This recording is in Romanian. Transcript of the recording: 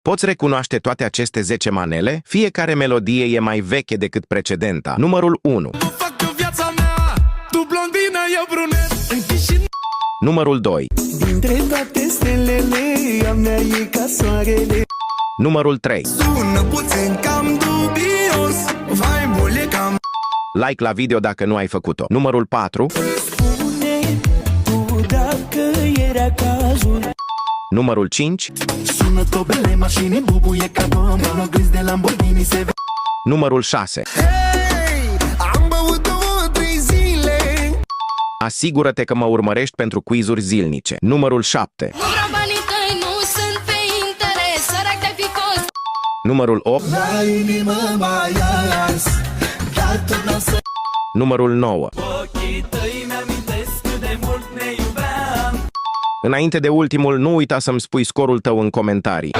Poți recunoaște toate aceste 10 manele? Fiecare melodie e mai veche decât precedenta. Numărul 1. Numărul 2. Dintre toate stelele, a mea e ca soarele. Numărul 3. Sună puțin cam dubios, vai mule cam. Like la video dacă nu ai făcut-o. Numărul 4. Spune tu dacă era cazul. Numărul 5. Sună tobele, mașini bubuie ca bomba, mă gândi de Lamborghini se vede. Numărul 6. Hei, am băut 2-3 zile. Asigură-te că mă urmărești pentru quizuri zilnice. Numărul 7. Numărul 8. La inimă mai ars, dar tot n-o să. Numărul 9. Ochii tăi mi-amintesc cât de mult ne iubeam. Înainte de ultimul, nu uita să-mi spui scorul tău în comentarii.